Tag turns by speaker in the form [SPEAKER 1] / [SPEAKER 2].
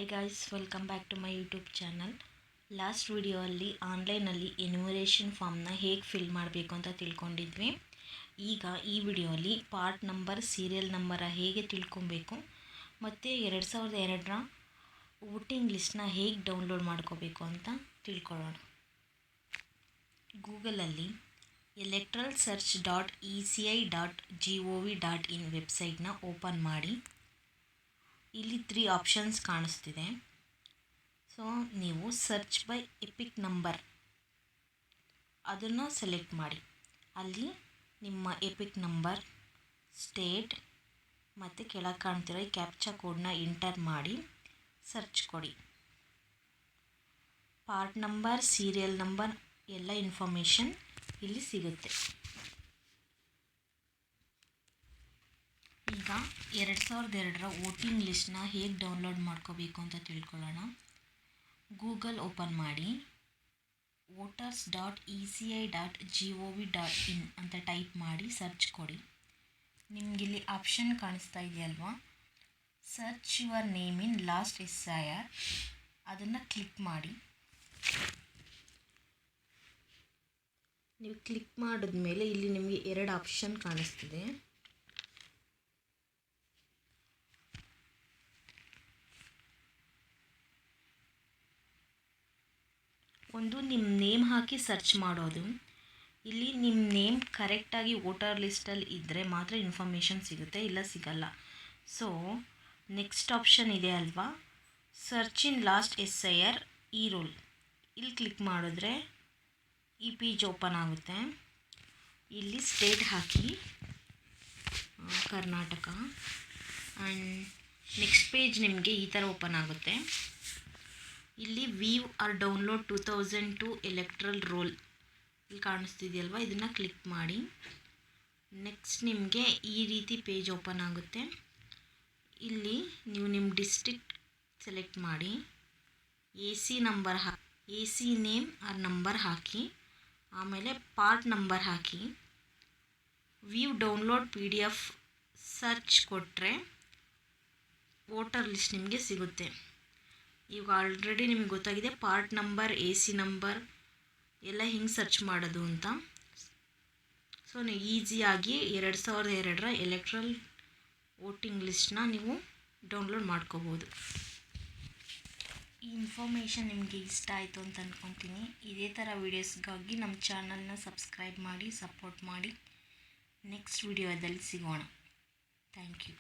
[SPEAKER 1] Hi guys, welcome back to my YouTube channel. Last ವಿಡಿಯೋಲ್ಲಿ ಆನ್ಲೈನಲ್ಲಿ enumeration ಫಾರ್ಮ್ನ ಹೇಗೆ ಫಿಲ್ ಮಾಡಬೇಕು ಅಂತ ತಿಳ್ಕೊಂಡಿದ್ವಿ. ಈಗ ಈ ವಿಡಿಯೋಲಿ ಪಾರ್ಟ್ ನಂಬರ್, ಸೀರಿಯಲ್ ನಂಬರ ಹೇಗೆ ತಿಳ್ಕೊಬೇಕು ಮತ್ತು 2002ರ ವೋಟಿಂಗ್ ಲಿಸ್ಟ್ನ ಹೇಗೆ ಡೌನ್ಲೋಡ್ ಮಾಡ್ಕೋಬೇಕು ಅಂತ ತಿಳ್ಕೊಳ್ಳೋಣ. ಗೂಗಲಲ್ಲಿ electoralsearch.eci.gov.in ವೆಬ್ಸೈಟ್ನ ಓಪನ್ ಮಾಡಿ. ಇಲ್ಲಿ 3 ಆಪ್ಷನ್ಸ್ ಕಾಣಿಸ್ತಿದೆ. ಸೊ ನೀವು ಸರ್ಚ್ ಬೈ ಎಪಿಕ್ ನಂಬರ್ ಅದನ್ನು ಸೆಲೆಕ್ಟ್ ಮಾಡಿ. ಅಲ್ಲಿ ನಿಮ್ಮ ಎಪಿಕ್ ನಂಬರ್, ಸ್ಟೇಟ್ ಮತ್ತು ಕೆಳಗೆ ಕಾಣ್ತಿರೋ ಈ ಕ್ಯಾಪ್ಚಾ ಕೋಡ್ನ ಎಂಟರ್ ಮಾಡಿ ಸರ್ಚ್ ಕೊಡಿ. ಪಾರ್ಟ್ ನಂಬರ್, ಸೀರಿಯಲ್ ನಂಬರ್ ಎಲ್ಲ ಇನ್ಫಾರ್ಮೇಷನ್ ಇಲ್ಲಿ ಸಿಗುತ್ತೆ. ಈಗ 2002ರ ವೋಟಿಂಗ್ ಲಿಸ್ಟ್ನ ಹೇಗೆ ಡೌನ್ಲೋಡ್ ಮಾಡ್ಕೋಬೇಕು ಅಂತ ತಿಳ್ಕೊಳ್ಳೋಣ. ಗೂಗಲ್ ಓಪನ್ ಮಾಡಿ voters.eci.gov.in ಅಂತ ಟೈಪ್ ಮಾಡಿ ಸರ್ಚ್ ಕೊಡಿ. ನಿಮಗಿಲ್ಲಿ ಆಪ್ಷನ್ ಕಾಣಿಸ್ತಾ ಇದೆಯಲ್ವಾ, search your name in last SIR, ಅದನ್ನು ಕ್ಲಿಕ್ ಮಾಡಿ. ನೀವು ಕ್ಲಿಕ್ ಮಾಡಿದ್ಮೇಲೆ ಇಲ್ಲಿ ನಿಮಗೆ 2 ಆಪ್ಷನ್ ಕಾಣಿಸ್ತಿದೆ. ಒಂದು ನಿಮ್ಮ ನೇಮ್ ಹಾಕಿ ಸರ್ಚ್ ಮಾಡೋದು. ಇಲ್ಲಿ ನಿಮ್ಮ ನೇಮ್ ಕರೆಕ್ಟಾಗಿ ವೋಟರ್ ಲಿಸ್ಟಲ್ಲಿ ಇದ್ದರೆ ಮಾತ್ರ ಇನ್ಫಾರ್ಮೇಷನ್ ಸಿಗುತ್ತೆ, ಇಲ್ಲ ಸಿಗಲ್ಲ. ಸೊ ನೆಕ್ಸ್ಟ್ ಆಪ್ಷನ್ ಇದೆ ಅಲ್ವಾ, ಸರ್ಚ್ ಇನ್ ಲಾಸ್ಟ್ SIR ಈ ರೋಲ್, ಇಲ್ಲಿ ಕ್ಲಿಕ್ ಮಾಡಿದ್ರೆ ಈ ಪೇಜ್ ಓಪನ್ ಆಗುತ್ತೆ. ಇಲ್ಲಿ ಸ್ಟೇಟ್ ಹಾಕಿ ಕರ್ನಾಟಕ. ಆ್ಯಂಡ್ ನೆಕ್ಸ್ಟ್ ಪೇಜ್ ನಿಮಗೆ ಈ ಥರ ಓಪನ್ ಆಗುತ್ತೆ. ಇಲ್ಲಿ view or download 2002 electoral roll ಇಲ್ಲಿ ಕಾಣಿಸ್ತಿದೆಯಲ್ವ, ಇದನ್ನು ಕ್ಲಿಕ್ ಮಾಡಿ. ನೆಕ್ಸ್ಟ್ ನಿಮಗೆ ಈ ರೀತಿ ಪೇಜ್ ಓಪನ್ ಆಗುತ್ತೆ. ಇಲ್ಲಿ ನೀವು ನಿಮ್ಮ ಡಿಸ್ಟ್ರಿಕ್ಟ್ ಸೆಲೆಕ್ಟ್ ಮಾಡಿ, AC ನೇಮ್ ಆರ್ ನಂಬರ್ ಹಾಕಿ, ಆಮೇಲೆ ಪಾರ್ಟ್ ನಂಬರ್ ಹಾಕಿ, ವ್ಯೂ ಡೌನ್ಲೋಡ್ PDF ಸರ್ಚ್ ಕೊಟ್ಟರೆ ವೋಟರ್ ಲಿಸ್ಟ್ ನಿಮಗೆ ಸಿಗುತ್ತೆ. ಈಗ ಆಲ್ರೆಡಿ ನಿಮಗೆ ಗೊತ್ತಾಗಿದೆ ಪಾರ್ಟ್ ನಂಬರ್, AC ನಂಬರ್ ಎಲ್ಲ ಹಿಂಗೆ ಸರ್ಚ್ ಮಾಡೋದು ಅಂತ. ಸೊ ನೀವು ಈಸಿಯಾಗಿ 2002ರ ಎಲೆಕ್ಟ್ರಲ್ ವೋಟಿಂಗ್ ಲಿಸ್ಟ್ನ ನೀವು ಡೌನ್ಲೋಡ್ ಮಾಡ್ಕೋಬೋದು. ಈ ಇನ್ಫಾರ್ಮೇಷನ್ ನಿಮಗೆ ಇಷ್ಟ ಆಯಿತು ಅಂತ ಅಂದ್ಕೊತೀನಿ. ಇದೇ ಥರ ವೀಡಿಯೋಸ್ಗಾಗಿ ನಮ್ಮ ಚಾನಲ್ನ ಸಬ್ಸ್ಕ್ರೈಬ್ ಮಾಡಿ, ಸಪೋರ್ಟ್ ಮಾಡಿ. ನೆಕ್ಸ್ಟ್ ವಿಡಿಯೋದಲ್ಲಿ ಸಿಗೋಣ. Thank you.